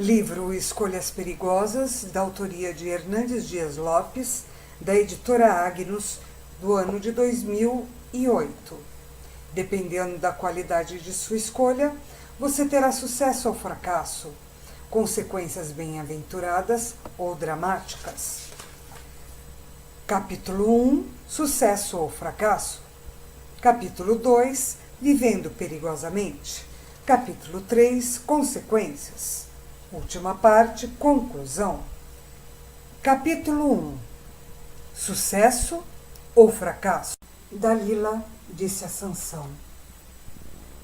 Livro Escolhas Perigosas, da autoria de Hernandes Dias Lopes, da editora Agnus, do ano de 2008. Dependendo da qualidade de sua escolha, você terá sucesso ou fracasso, consequências bem-aventuradas ou dramáticas. Capítulo 1, Sucesso ou fracasso. Capítulo 2, Vivendo perigosamente. Capítulo 3, Consequências. Última parte, conclusão. Capítulo 1, Sucesso ou fracasso. Dalila disse a Sansão: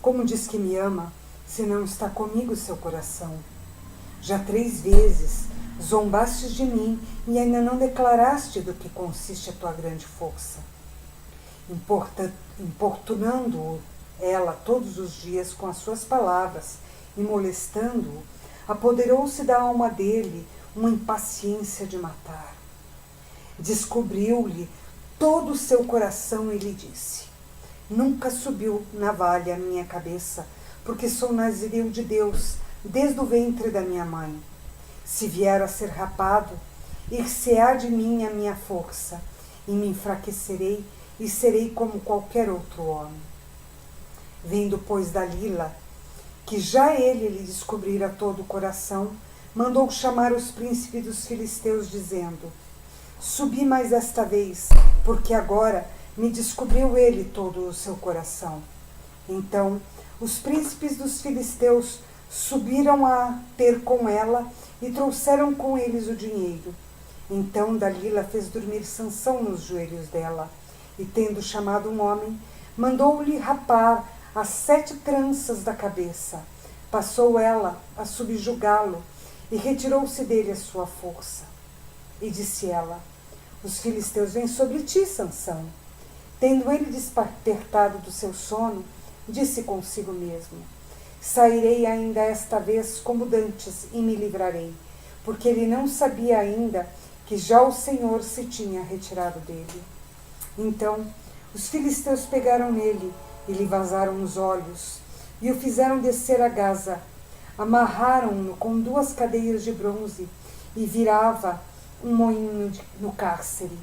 como diz que me ama, se não está comigo seu coração? Já 3 vezes zombastes de mim e ainda não declaraste do que consiste a tua grande força. Importunando-o ela todos os dias com as suas palavras e molestando-o, apoderou-se da alma dele uma impaciência de matar. Descobriu-lhe todo o seu coração e lhe disse: nunca subiu navalha à minha cabeça, porque sou nazireu de Deus desde o ventre da minha mãe. Se vier a ser rapado, ir-se-á de mim a minha força, e me enfraquecerei e serei como qualquer outro homem. Vendo, pois, Dalila que já ele lhe descobrira todo o coração, mandou chamar os príncipes dos filisteus, dizendo: subi mais esta vez, porque agora me descobriu ele todo o seu coração. Então os príncipes dos filisteus subiram a ter com ela e trouxeram com eles o dinheiro. Então Dalila fez dormir Sansão nos joelhos dela, e tendo chamado um homem, mandou-lhe rapar as 7 tranças da cabeça. Passou ela a subjugá-lo e retirou-se dele a sua força. E disse ela: os filisteus vêm sobre ti, Sansão. Tendo ele despertado do seu sono, disse consigo mesmo: sairei ainda esta vez como dantes e me livrarei, porque ele não sabia ainda que já o Senhor se tinha retirado dele. Então os filisteus pegaram nele e lhe vazaram os olhos, e o fizeram descer a Gaza. Amarraram-no com 2 cadeias de bronze, e virava um moinho no cárcere.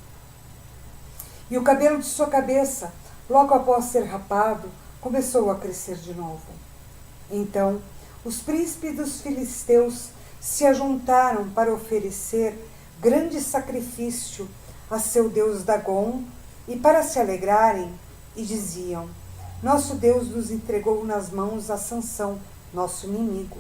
E o cabelo de sua cabeça, logo após ser rapado, começou a crescer de novo. Então os príncipes dos filisteus se ajuntaram para oferecer grande sacrifício a seu deus Dagom, e para se alegrarem, e diziam: nosso Deus nos entregou nas mãos a Sansão, nosso inimigo.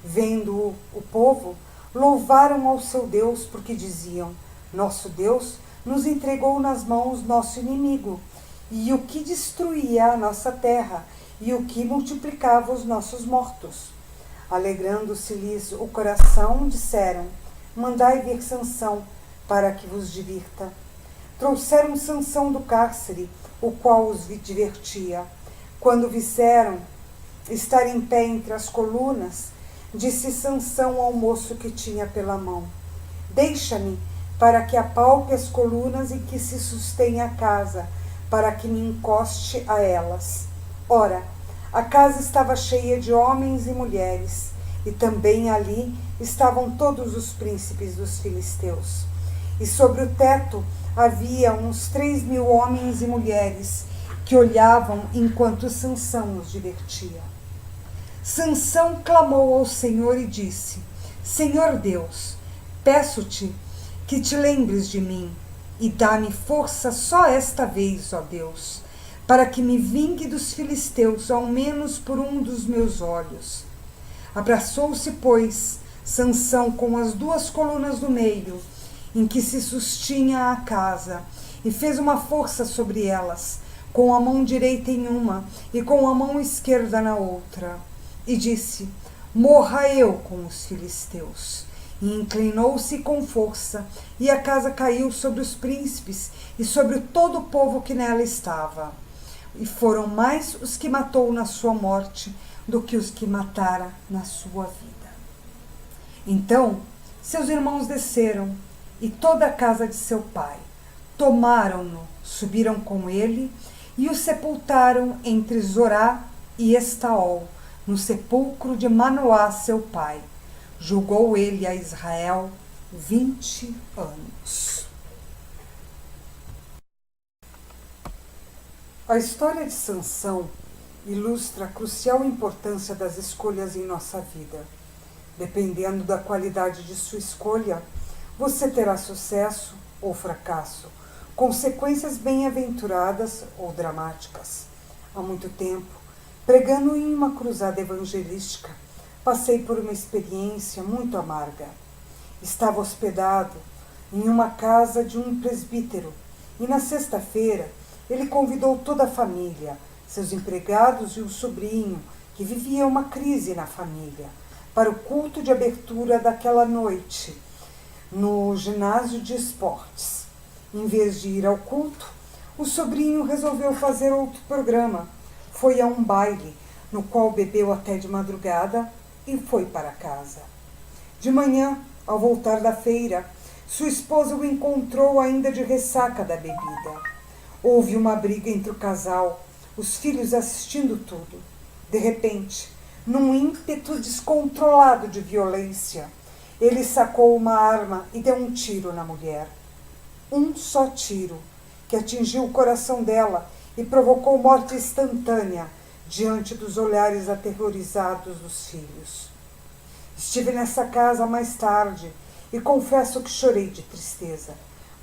Vendo o povo, louvaram ao seu Deus, porque diziam: nosso Deus nos entregou nas mãos nosso inimigo, e o que destruía a nossa terra, e o que multiplicava os nossos mortos. Alegrando-se-lhes o coração, disseram: mandai vir Sansão, para que vos divirta. Trouxeram Sansão do cárcere, o qual os divertia. Quando viseram estar em pé entre as colunas, disse Sansão ao moço que tinha pela mão: deixa-me, para que apalpe as colunas e que se sustenha a casa, para que me encoste a elas. Ora, a casa estava cheia de homens e mulheres, e também ali estavam todos os príncipes dos filisteus. E sobre o teto havia uns 3.000 homens e mulheres que olhavam enquanto Sansão os divertia. Sansão clamou ao Senhor e disse: Senhor Deus, peço-te que te lembres de mim e dá-me força só esta vez, ó Deus, para que me vingue dos filisteus, ao menos por um dos meus olhos. Abraçou-se, pois, Sansão com as 2 colunas do meio, em que se sustinha a casa, e fez uma força sobre elas, com a mão direita em uma e com a mão esquerda na outra. E disse: morra eu com os filisteus. E inclinou-se com força, e a casa caiu sobre os príncipes e sobre todo o povo que nela estava. E foram mais os que matou na sua morte do que os que matara na sua vida. Então seus irmãos desceram, e toda a casa de seu pai. Tomaram-no, subiram com ele, e o sepultaram entre Zorá e Estaol, no sepulcro de Manoá, seu pai, Julgou ele a Israel 20 anos. A história de Sansão ilustra a crucial importância das escolhas em nossa vida. Dependendo da qualidade de sua escolha, você terá sucesso ou fracasso, consequências bem-aventuradas ou dramáticas. Há muito tempo, pregando em uma cruzada evangelística, passei por uma experiência muito amarga. Estava hospedado em uma casa de um presbítero e na sexta-feira ele convidou toda a família, seus empregados e o sobrinho, que vivia uma crise na família, para o culto de abertura daquela noite no ginásio de esportes. Em vez de ir ao culto, o sobrinho resolveu fazer outro programa. Foi a um baile, no qual bebeu até de madrugada e foi para casa. De manhã, ao voltar da feira, sua esposa o encontrou ainda de ressaca da bebida. Houve uma briga entre o casal, os filhos assistindo tudo. De repente, num ímpeto descontrolado de violência, ele sacou uma arma e deu um tiro na mulher. Um só tiro, que atingiu o coração dela e provocou morte instantânea diante dos olhares aterrorizados dos filhos. Estive nessa casa mais tarde e confesso que chorei de tristeza,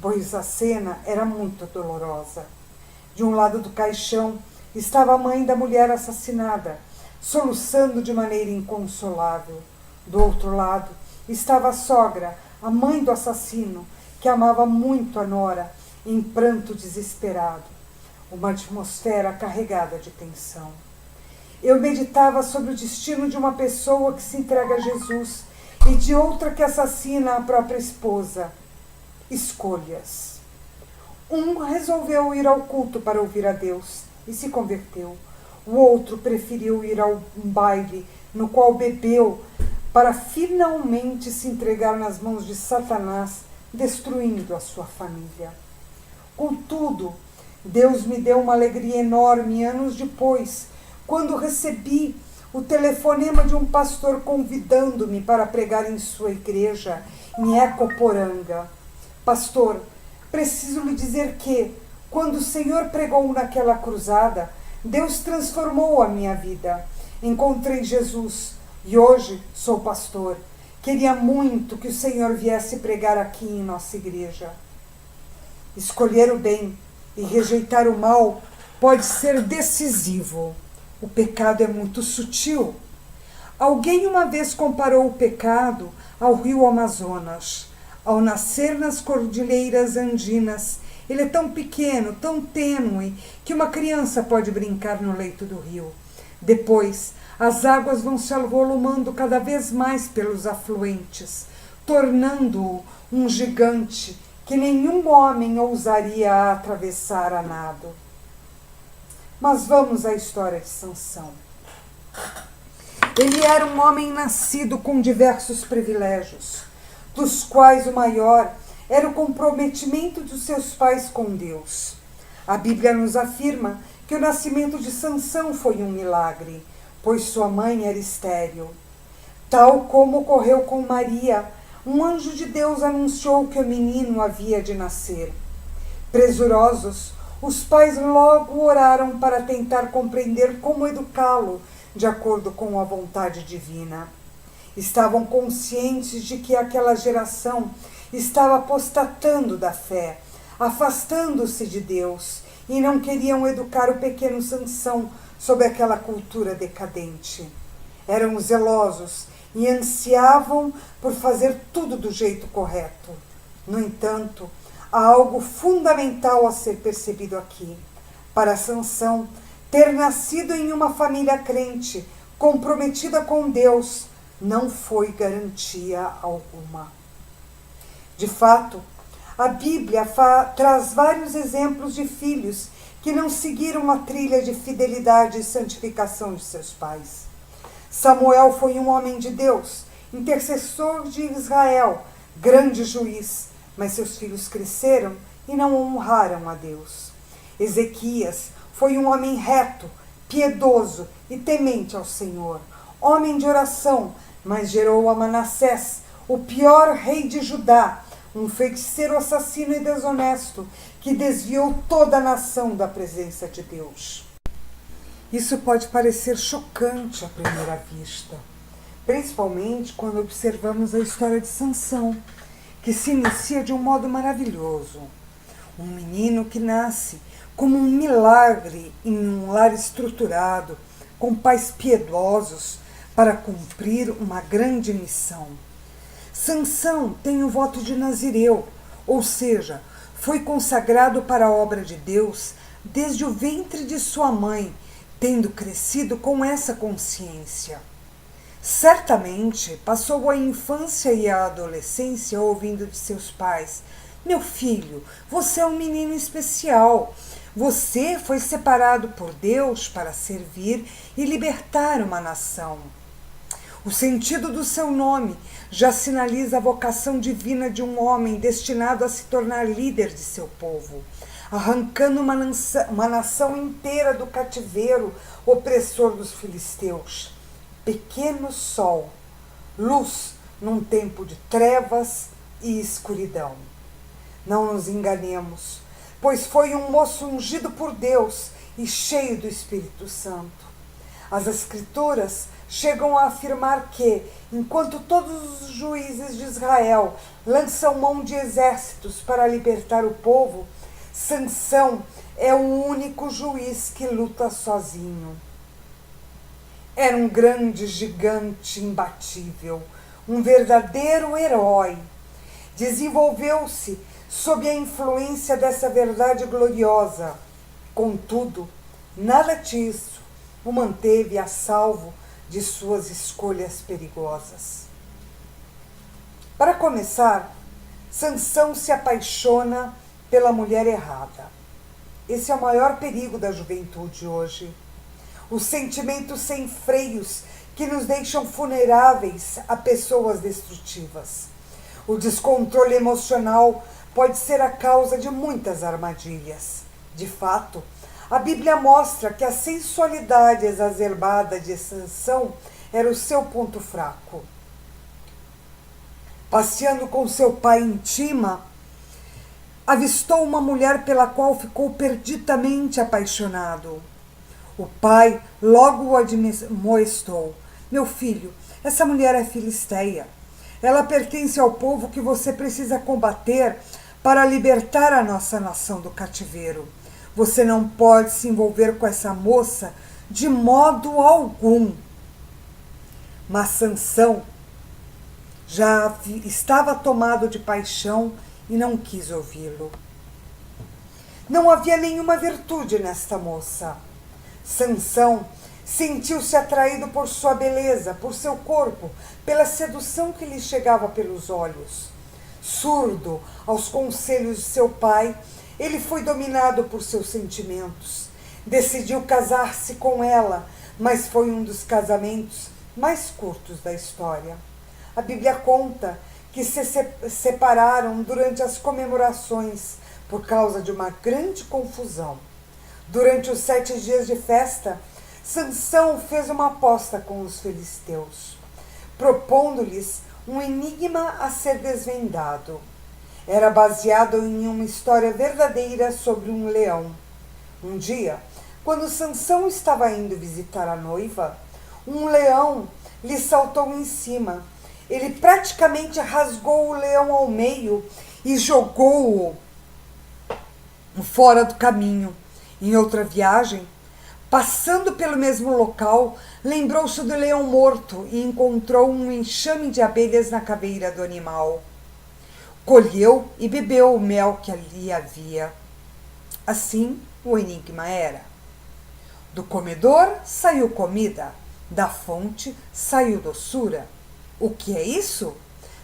pois a cena era muito dolorosa. De um lado do caixão estava a mãe da mulher assassinada, soluçando de maneira inconsolável. Do outro lado estava a sogra, a mãe do assassino, que amava muito a nora, em pranto desesperado. Uma atmosfera carregada de tensão. Eu meditava sobre o destino de uma pessoa que se entrega a Jesus e de outra que assassina a própria esposa. Escolhas. Um resolveu ir ao culto para ouvir a Deus e se converteu. O outro preferiu ir ao baile no qual bebeu para finalmente se entregar nas mãos de Satanás, destruindo a sua família. Contudo, Deus me deu uma alegria enorme anos depois, quando recebi o telefonema de um pastor convidando-me para pregar em sua igreja, em Ecoporanga. Pastor, preciso lhe dizer que, quando o Senhor pregou naquela cruzada, Deus transformou a minha vida. Encontrei Jesus e hoje sou pastor. Queria muito que o Senhor viesse pregar aqui em nossa igreja. Escolher o bem e rejeitar o mal pode ser decisivo. O pecado é muito sutil. Alguém uma vez comparou o pecado ao rio Amazonas. Ao nascer nas cordilheiras andinas, ele é tão pequeno, tão tênue, que uma criança pode brincar no leito do rio. Depois, as águas vão se avolumando cada vez mais pelos afluentes, tornando-o um gigante que nenhum homem ousaria atravessar a nado. Mas vamos à história de Sansão. Ele era um homem nascido com diversos privilégios, dos quais o maior era o comprometimento dos seus pais com Deus. A Bíblia nos afirma que o nascimento de Sansão foi um milagre, pois sua mãe era estéril. Tal como ocorreu com Maria, um anjo de Deus anunciou que o menino havia de nascer. Presurosos, os pais logo oraram para tentar compreender como educá-lo de acordo com a vontade divina. Estavam conscientes de que aquela geração estava apostatando da fé, afastando-se de Deus, e não queriam educar o pequeno Sansão sob aquela cultura decadente. Eram zelosos e ansiavam por fazer tudo do jeito correto. No entanto, há algo fundamental a ser percebido aqui. Para Sansão, ter nascido em uma família crente, comprometida com Deus, não foi garantia alguma. De fato, a Bíblia traz vários exemplos de filhos que não seguiram a trilha de fidelidade e santificação de seus pais. Samuel foi um homem de Deus, intercessor de Israel, grande juiz, mas seus filhos cresceram e não honraram a Deus. Ezequias foi um homem reto, piedoso e temente ao Senhor, homem de oração, mas gerou a Manassés, o pior rei de Judá, um feiticeiro assassino e desonesto, que desviou toda a nação da presença de Deus. Isso pode parecer chocante à primeira vista, principalmente quando observamos a história de Sansão, que se inicia de um modo maravilhoso. Um menino que nasce como um milagre em um lar estruturado, com pais piedosos, para cumprir uma grande missão. Sansão tem o voto de Nazireu, ou seja, foi consagrado para a obra de Deus desde o ventre de sua mãe, tendo crescido com essa consciência. Certamente passou a infância e a adolescência ouvindo de seus pais: meu filho, você é um menino especial. Você foi separado por Deus para servir e libertar uma nação. O sentido do seu nome já sinaliza a vocação divina de um homem destinado a se tornar líder de seu povo, arrancando uma nação inteira do cativeiro opressor dos filisteus. Pequeno sol, luz num tempo de trevas e escuridão. Não nos enganemos, pois foi um moço ungido por Deus e cheio do Espírito Santo. As Escrituras chegam a afirmar que, enquanto todos os juízes de Israel lançam mão de exércitos para libertar o povo, Sansão é o único juiz que luta sozinho. Era um grande gigante imbatível, um verdadeiro herói. Desenvolveu-se sob a influência dessa verdade gloriosa. Contudo, nada disso o manteve a salvo de suas escolhas perigosas. Para começar, Sansão se apaixona pela mulher errada. Esse é o maior perigo da juventude hoje. Os sentimentos sem freios que nos deixam vulneráveis a pessoas destrutivas. O descontrole emocional pode ser a causa de muitas armadilhas. De fato, a Bíblia mostra que a sensualidade exacerbada de Sansão era o seu ponto fraco. Passeando com seu pai em Tima, avistou uma mulher pela qual ficou perdidamente apaixonado. O pai logo o admoestou: meu filho, essa mulher é filisteia. Ela pertence ao povo que você precisa combater para libertar a nossa nação do cativeiro. Você não pode se envolver com essa moça de modo algum. Mas Sansão já estava tomado de paixão e não quis ouvi-lo. Não havia nenhuma virtude nesta moça. Sansão sentiu-se atraído por sua beleza, por seu corpo, pela sedução que lhe chegava pelos olhos. Surdo aos conselhos de seu pai, ele foi dominado por seus sentimentos. Decidiu casar-se com ela, mas foi um dos casamentos mais curtos da história. A Bíblia conta que se separaram durante as comemorações por causa de uma grande confusão. Durante os 7 dias de festa, Sansão fez uma aposta com os filisteus, propondo-lhes um enigma a ser desvendado. Era baseado em uma história verdadeira sobre um leão. Um dia, quando Sansão estava indo visitar a noiva, um leão lhe saltou em cima. Ele praticamente rasgou o leão ao meio e jogou-o fora do caminho. Em outra viagem, passando pelo mesmo local, lembrou-se do leão morto e encontrou um enxame de abelhas na caveira do animal. Colheu e bebeu o mel que ali havia. Assim, o enigma era: do comedor saiu comida, da fonte saiu doçura. O que é isso?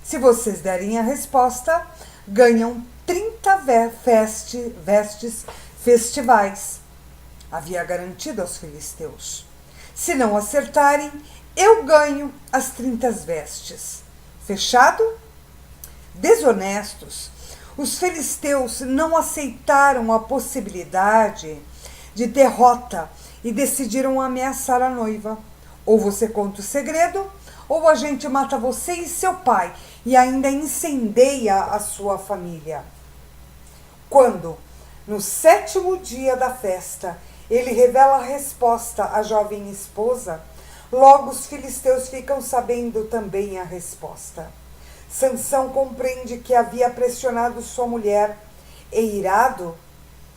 Se vocês derem a resposta, ganham 30 vestes festivais. Havia garantido aos filisteus. Se não acertarem, eu ganho as 30 vestes. Fechado? Desonestos, os filisteus não aceitaram a possibilidade de derrota e decidiram ameaçar a noiva. Ou você conta o segredo, ou a gente mata você e seu pai e ainda incendeia a sua família. Quando, no 7º dia da festa, ele revela a resposta à jovem esposa, logo os filisteus ficam sabendo também a resposta. Sansão compreende que havia pressionado sua mulher e, irado,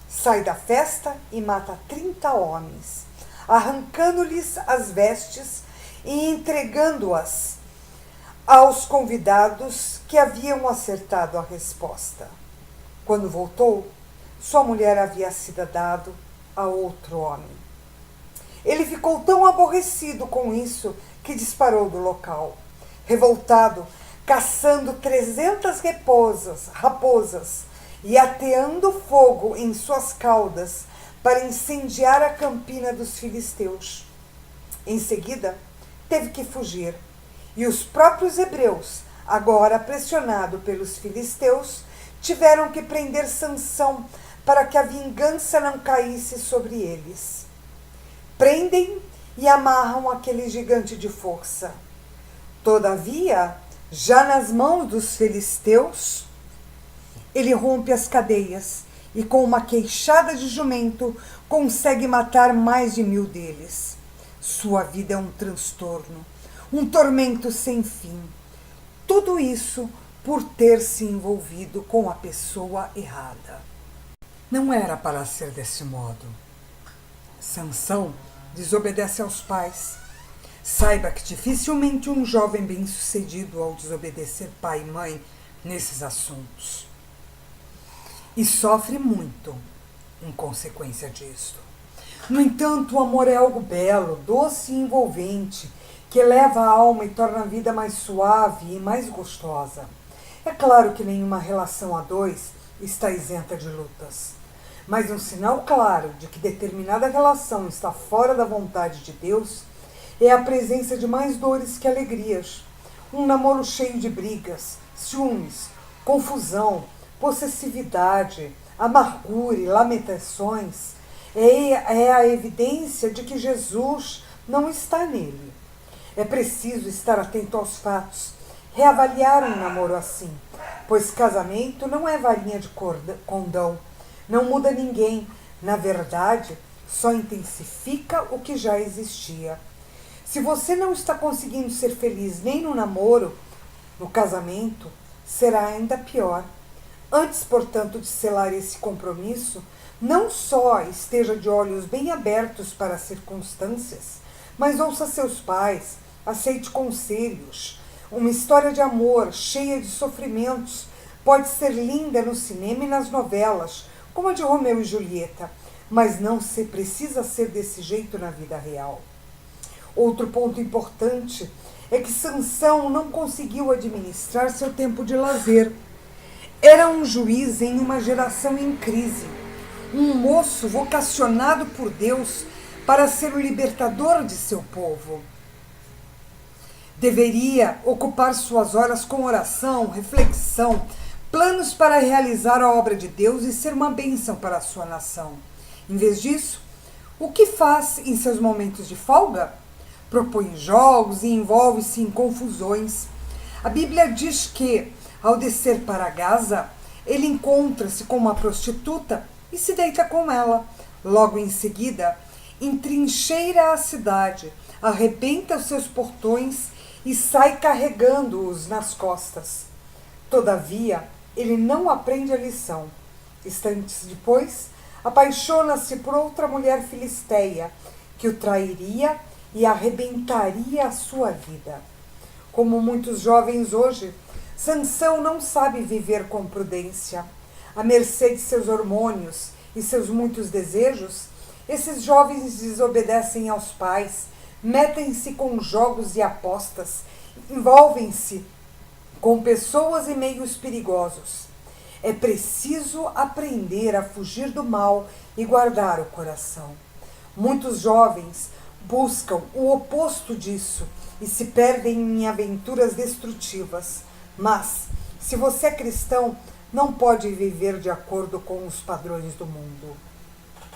sai da festa e mata 30 homens, arrancando-lhes as vestes e entregando-as aos convidados que haviam acertado a resposta. Quando voltou, sua mulher havia sido dada a outro homem. Ele ficou tão aborrecido com isso que disparou do local. Revoltado, caçando 300 raposas e ateando fogo em suas caudas para incendiar a campina dos filisteus. Em seguida, teve que fugir, e os próprios hebreus, agora pressionados pelos filisteus, tiveram que prender Sansão para que a vingança não caísse sobre eles. Prendem e amarram aquele gigante de força. Todavia, já nas mãos dos filisteus, ele rompe as cadeias e, com uma queixada de jumento, consegue matar mais de 1000 deles. Sua vida é um transtorno, um tormento sem fim. Tudo isso por ter se envolvido com a pessoa errada. Não era para ser desse modo. Sansão desobedece aos pais. Saiba que dificilmente um jovem bem-sucedido ao desobedecer pai e mãe nesses assuntos. E sofre muito em consequência disso. No entanto, o amor é algo belo, doce e envolvente, que eleva a alma e torna a vida mais suave e mais gostosa. É claro que nenhuma relação a dois está isenta de lutas, mas um sinal claro de que determinada relação está fora da vontade de Deus é a presença de mais dores que alegrias. Um namoro cheio de brigas, ciúmes, confusão, possessividade, amargura e lamentações é a evidência de que Jesus não está nele. É preciso estar atento aos fatos, reavaliar um namoro assim, pois casamento não é varinha de condão, não muda ninguém, na verdade, só intensifica o que já existia. Se você não está conseguindo ser feliz nem no namoro, no casamento, será ainda pior. Antes, portanto, de selar esse compromisso, não só esteja de olhos bem abertos para as circunstâncias, mas ouça seus pais, aceite conselhos. Uma história de amor cheia de sofrimentos pode ser linda no cinema e nas novelas, como a de Romeu e Julieta, mas não se precisa ser desse jeito na vida real. Outro ponto importante é que Sansão não conseguiu administrar seu tempo de lazer. Era um juiz em uma geração em crise, um moço vocacionado por Deus para ser o libertador de seu povo. Deveria ocupar suas horas com oração, reflexão, planos para realizar a obra de Deus e ser uma bênção para a sua nação. Em vez disso, o que faz em seus momentos de folga? Propõe jogos e envolve-se em confusões. A Bíblia diz que, ao descer para Gaza, ele encontra-se com uma prostituta e se deita com ela. Logo em seguida, entrincheira a cidade, arrebenta os seus portões e sai carregando-os nas costas. Todavia, ele não aprende a lição. Instantes depois, apaixona-se por outra mulher filisteia, que o trairia e arrebentaria a sua vida. Como muitos jovens hoje, Sansão não sabe viver com prudência. À mercê de seus hormônios e seus muitos desejos, esses jovens desobedecem aos pais, metem-se com jogos e apostas, envolvem-se com pessoas e meios perigosos. É preciso aprender a fugir do mal e guardar o coração. Muitos jovens buscam o oposto disso e se perdem em aventuras destrutivas. Mas, se você é cristão, não pode viver de acordo com os padrões do mundo.